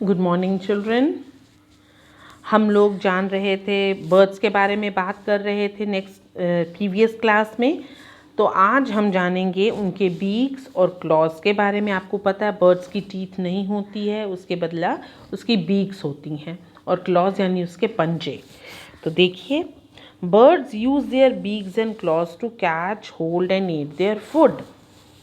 Good morning children. हम लोग जान रहे थे, बर्ड्स के बारे में बात कर रहे थे प्रीवियस क्लास में। तो आज हम जानेंगे उनके बीक्स और क्लॉज के बारे में। आपको पता है बर्ड्स की टीथ नहीं होती है, उसके बदला उसकी बीक्स होती हैं, और क्लॉज यानी उसके पंजे। तो देखिए, birds use their beaks and claws to catch, hold and eat their food.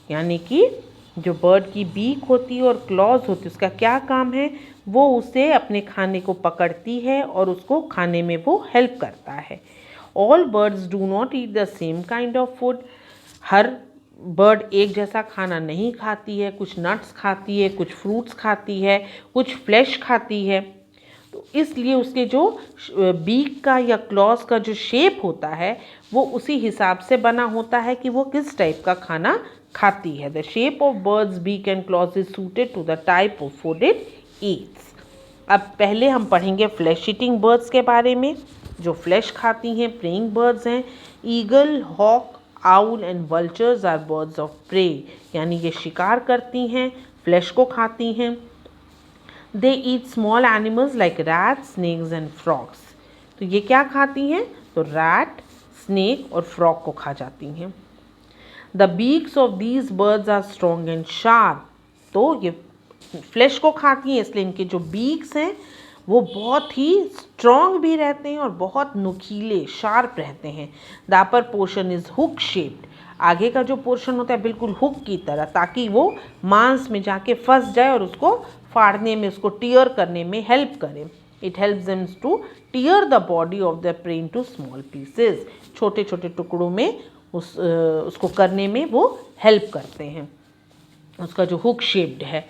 यानी कि जो बर्ड की बीक होती है और क्लॉज होती है, उसका क्या काम है, वो उसे अपने खाने को पकड़ती है और उसको खाने में वो हेल्प करता है। All birds do not eat the same kind of food. Her bird एक जैसा खाना नहीं खाती है, कुछ नट्स खाती है, कुछ फ्रूट्स खाती है, कुछ फ्लैश खाती है। तो इसलिए उसके जो बीक का या क्लॉज का जो शेप होता है वो उसी हिसाब से बना होता है कि वो किस टाइप का खाना खाती है। The shape of birds beak and claws is suited to the type of food it eats. अब पहले हम पढ़ेंगे फ्लैश ईटिंग बर्ड्स के बारे में, जो फ्लैश खाती हैं, प्रेइंग बर्ड्स हैं। Eagle, hawk, owl and vultures are birds of prey, यानी ये शिकार करती हैं, फ्लैश को खाती हैं। They eat small animals like rat, snakes and frogs. तो ये क्या खाती हैं, तो रैट, स्नेक और फ्रॉग को खा जाती हैं। The beaks of these birds are strong and sharp. तो ये फ्लैश को खाती हैं, इसलिए इनके जो बीक्स हैं वो बहुत ही स्ट्रॉन्ग भी रहते हैं और बहुत नुकीले, शार्प रहते हैं। The upper portion is hook shaped. आगे का जो पोर्शन होता है बिल्कुल हुक की तरह, ताकि वो मांस में जाके फंस जाए और उसको फाड़ने में, उसको टीयर करने में हेल्प करे। It helps them two tier the body of the prey into small pieces. छोटे छोटे टुकड़ों में उसको करने में वो हेल्प करते हैं, उसका जो हुक शेप्ड है।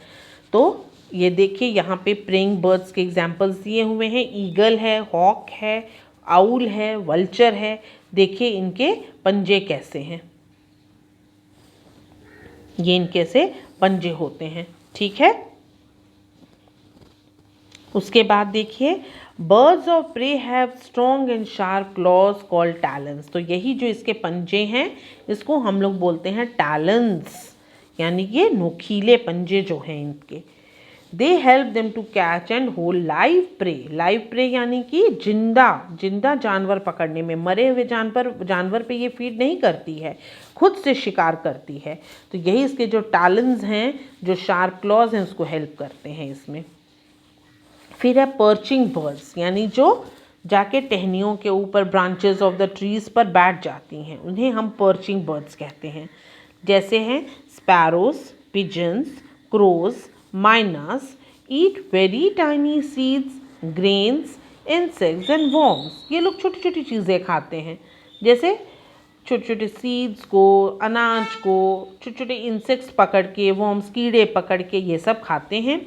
तो ये देखिए, यहाँ पे प्रेइंग बर्ड्स के एग्जाम्पल्स दिए हुए हैं। ईगल है, हॉक है, आउल है, वल्चर है। देखिए इनके पंजे कैसे हैं, ये इनके से पंजे होते हैं, ठीक है। उसके बाद देखिए, birds of prey have strong and sharp claws called talons. तो यही जो इसके पंजे हैं इसको हम लोग बोलते हैं टैलेंस, यानी ये नोकीले पंजे जो हैं इनके। They help them to catch and hold live prey. Live prey यानी कि जिंदा जानवर पकड़ने में। मरे हुए जानवर पे ये फीड नहीं करती है, खुद से शिकार करती है। तो यही इसके जो टैलेंस हैं, जो शार्प क्लॉज हैं, उसको हेल्प करते हैं इसमें। फिर है पर्चिंग बर्ड्स, यानी जो जाके टहनियों के ऊपर, ब्रांचेस ऑफ द ट्रीज पर बैठ जाती हैं, उन्हें हम पर्चिंग बर्ड्स कहते हैं। जैसे हैं sparrows, pigeons, crows, mynas eat very tiny seeds, grains, insects and worms. ये लोग छोटी छोटी चीज़ें खाते हैं, जैसे छोटे छोटे सीड्स को, अनाज को, छोटे छोटे इंसेक्ट्स पकड़ के, वॉर्म्स, कीड़े पकड़ के, ये सब खाते हैं।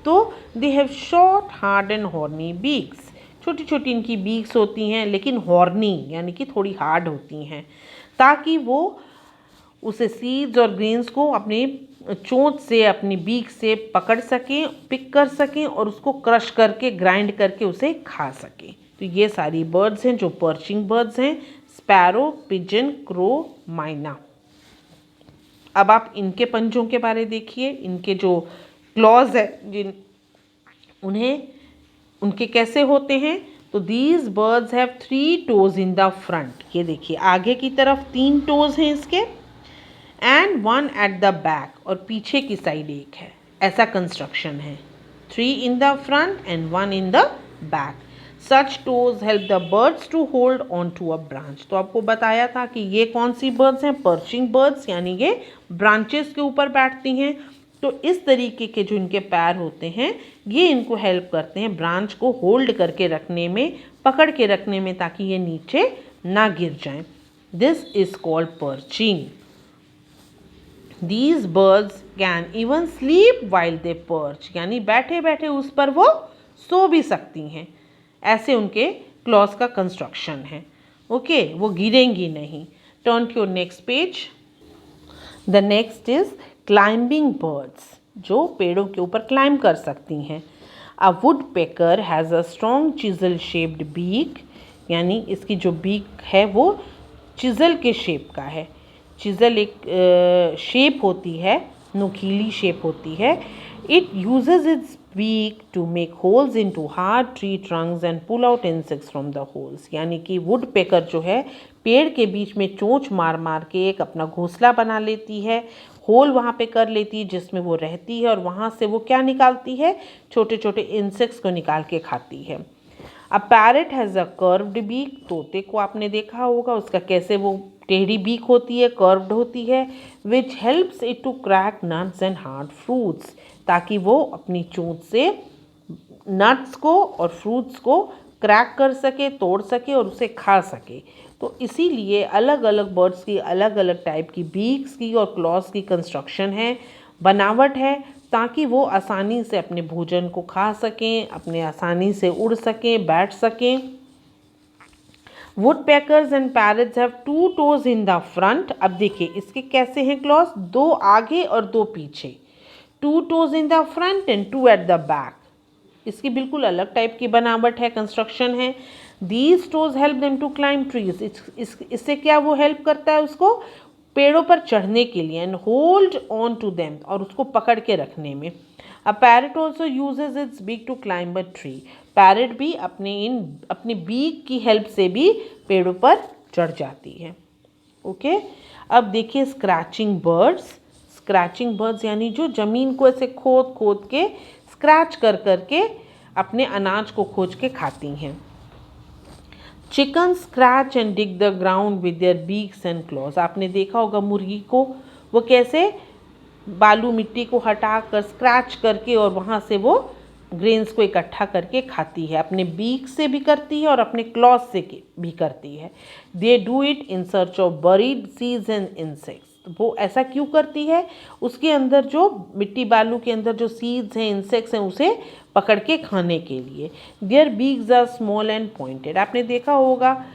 तो they have short, hard and horny beaks. छोटी छोटी इनकी बीक्स होती हैं, लेकिन हॉर्नी यानी कि थोड़ी हार्ड होती हैं, ताकि वो उसे सीड्स और ग्रेन्स को अपने चोंच से, अपनी बीक से पकड़ सकें, पिक कर सकें और उसको क्रश करके, ग्राइंड करके उसे खा सकें। तो ये सारी बर्ड्स हैं जो पर्चिंग बर्ड्स हैं, स्पैरो, पिजन, क्रो, माइना। अब आप इनके पंजों के बारे देखिए। इनके जो क्लॉज है उनके कैसे होते हैं, तो these birds have 3 toes in the front. ये देखिए, आगे की तरफ 3 टोज हैं इसके, एंड 1 एट द बैक, और पीछे की साइड 1 है। ऐसा कंस्ट्रक्शन है, 3 in the front and 1 in the back. Such toes help the birds to hold on to a branch. तो आपको बताया था कि ये कौन सी बर्ड्स हैं, पर्चिंग बर्ड्स, यानी ये ब्रांचेस के ऊपर बैठती हैं। तो इस तरीके के जो इनके पैर होते हैं, ये इनको हेल्प करते हैं ब्रांच को होल्ड करके रखने में, पकड़ के रखने में, ताकि ये नीचे ना गिर जाएं। This is called perching. These birds can even sleep while they perch, यानी बैठे बैठे उस पर वो सो भी सकती हैं। ऐसे उनके क्लॉज का कंस्ट्रक्शन है। ओके, वो गिरेंगी नहीं। Turn to your next page. The next is climbing birds, जो पेड़ों के ऊपर क्लाइंब कर सकती हैं। A woodpecker has a strong chisel shaped beak, यानी इसकी जो बीक है वो चिजल के शेप का है। चिजल एक शेप होती है, नुकीली शेप होती है। It uses it's beak to make holes into hard tree trunks and pull out insects from the holes। यानी कि वुड पेकर जो है पेड़ के बीच में चोंच मार मार के एक अपना घोंसला बना लेती है, होल वहाँ पे कर लेती है जिसमें वो रहती है, और वहाँ से वो क्या निकालती है, छोटे छोटे इंसेक्ट्स को निकाल के खाती है। A parrot has a curved beak, तोते को आपने देखा होगा उसका कैसे वो टेढ़ी बीक होती है, कर्व्ड होती है, which helps it to crack nuts and hard fruits, ताकि वो अपनी चोंच से नट्स को और फ्रूट्स को क्रैक कर सके, तोड़ सके और उसे खा सके। तो इसीलिए अलग अलग बर्ड्स की अलग अलग टाइप की बीक्स की और क्लॉज की कंस्ट्रक्शन है, बनावट है, ताकि वो आसानी से अपने भोजन को खा सकें, अपने आसानी से उड़ सकें, बैठ सकें। Woodpeckers and parrots have 2 toes in the front. अब देखिए इसके कैसे हैं क्लॉज, 2 आगे और 2 पीछे, 2 toes in the front and 2 at the back. इसकी बिल्कुल अलग टाइप की बनावट है, कंस्ट्रक्शन है। These toes help them to climb trees, इससे क्या वो हेल्प करता है उसको पेड़ों पर चढ़ने के लिए, and hold on to them, और उसको पकड़ के रखने में। A parrot also uses its beak to climb a tree, parrot भी अपनी बीक की हेल्प से भी पेड़ों पर चढ़ जाती है। ओके, अब देखिए स्क्रैचिंग बर्ड्स यानी जो ज़मीन को ऐसे खोद खोद के स्क्रैच कर करके अपने अनाज को खोज के खाती हैं। Chicken scratch and dig the ground with their beaks and clause, आपने देखा होगा मुर्गी को वो कैसे बालू मिट्टी को हटा कर स्क्रैच करके और वहाँ से वो ग्रेन्स को इकट्ठा करके खाती है, अपने बीक से भी करती है और अपने क्लॉज से भी करती है। They do it in search of buried seeds and insects, वो ऐसा क्यों करती है, उसके अंदर जो मिट्टी बालू के अंदर जो सीड्स हैं, इंसेक्ट्स हैं, उसे पकड़ के खाने के लिए। Their beaks are small and pointed, आपने देखा होगा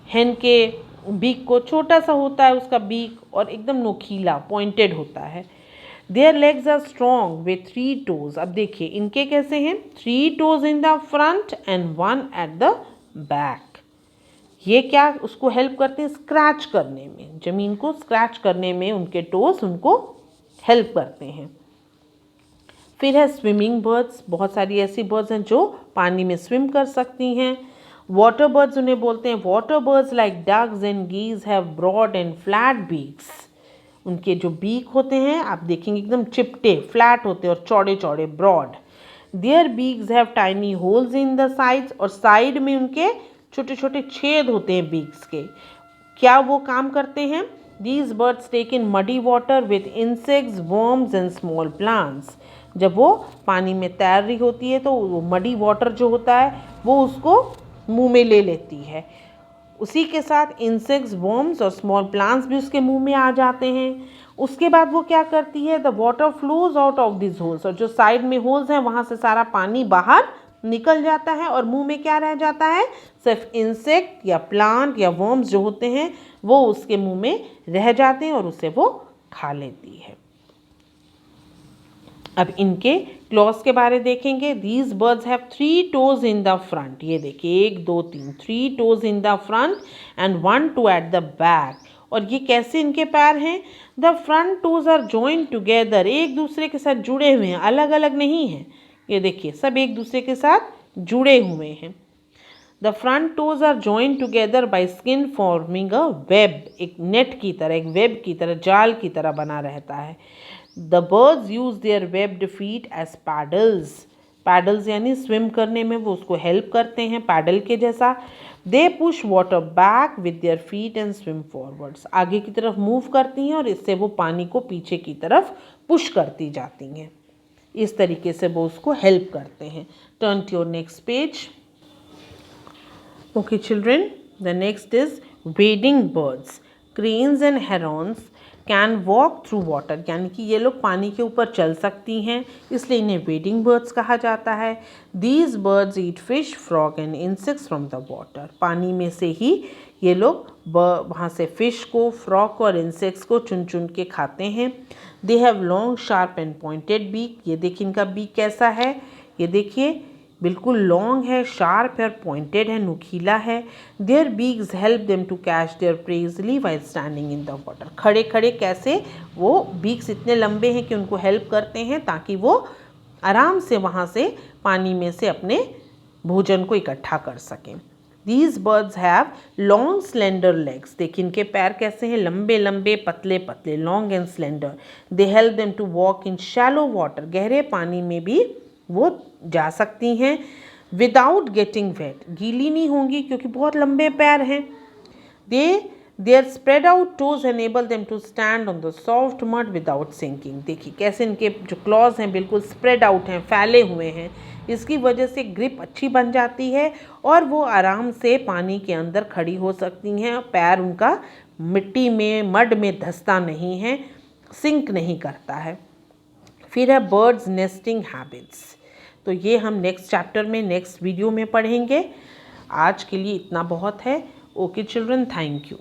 हेन के बीक को छोटा सा होता है उसका बीक और एकदम नोकीला पॉइंटेड होता है। Their legs are strong with 3 toes, अब देखिए इनके कैसे हैं, 3 toes in the front and 1 at the back. ये क्या उसको हेल्प करते हैं स्क्रैच करने में, ज़मीन को स्क्रैच करने में उनके टोस उनको हेल्प करते हैं। फिर है स्विमिंग बर्ड्स, बहुत सारी ऐसी बर्ड्स हैं जो पानी में स्विम कर सकती हैं। वाटर बर्ड्स उन्हें बोलते हैं। Water birds like ducks and geese have broad and flat beaks, उनके जो बीक होते हैं आप देखेंगे एकदम चिपटे फ्लैट होते हैं और चौड़े चौड़े broad. Their beaks have tiny holes in the sides, और साइड में उनके छोटे छोटे छेद होते हैं बीक्स के। क्या वो काम करते हैं, these birds take in muddy water with insects, worms and small plants, जब वो पानी में तैर रही होती है तो वो मडी वाटर जो होता है वो उसको मुंह में ले लेती है, उसी के साथ इंसेक्ट्स, वर्म्स और स्मॉल प्लांट्स भी उसके मुंह में आ जाते हैं। उसके बाद वो क्या करती है, the water flows out of this holes, और जो साइड में होल्स हैं वहाँ से सारा पानी बाहर निकल जाता है और मुंह में क्या रह जाता है, सिर्फ इंसेक्ट या प्लांट या वर्म्स जो होते हैं वो उसके मुंह में रह जाते हैं और उसे वो खा लेती है। अब इनके क्लॉज के बारे देखेंगे। These birds have 3 toes in the front, ये देखिए 1 2 3, 3 toes in the front and 1 2 at the back. और ये कैसे इनके पैर हैं, the front toes are joint together, एक दूसरे के साथ जुड़े हुए हैं, अलग अलग नहीं हैं। ये देखिए सब एक दूसरे के साथ जुड़े हुए हैं। The front toes are joint together by skin forming a web, एक नेट की तरह, एक वेब की तरह, जाल की तरह बना रहता है। The birds use their webbed feet as paddles यानी स्विम करने में वो उसको हेल्प करते हैं पैडल के जैसा। They push water back with their feet and swim forwards, आगे की तरफ मूव करती हैं और इससे वो पानी को पीछे की तरफ पुश करती जाती हैं। इस तरीके से वो उसको हेल्प करते हैं। Turn to your next page. Okay children, the next is wading birds. Cranes and herons can walk through water, यानी कि ये लोग पानी के ऊपर चल सकती हैं, इसलिए इन्हें wading बर्ड्स कहा जाता है। These birds eat fish, frog and insects from the water, पानी में से ही ये लोग वहाँ से फिश को, फ्रॉग को और इंसेक्ट्स को चुन चुन के खाते हैं। They have long sharp and pointed beak, ये देखिए इनका बीक कैसा है, ये देखिए बिल्कुल लॉन्ग है, शार्प है और पॉइंटेड है, नुकीला है। Their beaks help them to catch their prey easily while standing in the water, खड़े खड़े कैसे वो बीक्स इतने लंबे हैं कि उनको हेल्प करते हैं ताकि वो आराम से वहाँ से पानी में से अपने भोजन को इकट्ठा कर सकें। These birds have long slender legs. देखिए इनके पैर कैसे हैं, लंबे लंबे पतले पतले, long and slender. They help them to walk in shallow water. गहरे पानी में भी वो जा सकती हैं without getting wet. गीली नहीं होंगी क्योंकि बहुत लंबे पैर हैं। Their spread out toes enable them to stand on the soft mud without sinking. देखिए कैसे इनके जो क्लॉज हैं बिल्कुल स्प्रेड आउट हैं, फैले हुए हैं, इसकी वजह से ग्रिप अच्छी बन जाती है और वो आराम से पानी के अंदर खड़ी हो सकती हैं। पैर उनका मिट्टी में मड में धंसता नहीं है, सिंक नहीं करता है। फिर है बर्ड्स नेस्टिंग हैबिट्स, तो ये हम नेक्स्ट चैप्टर में नेक्स्ट वीडियो में पढ़ेंगे। आज के लिए इतना बहुत है। Okay children, thank you.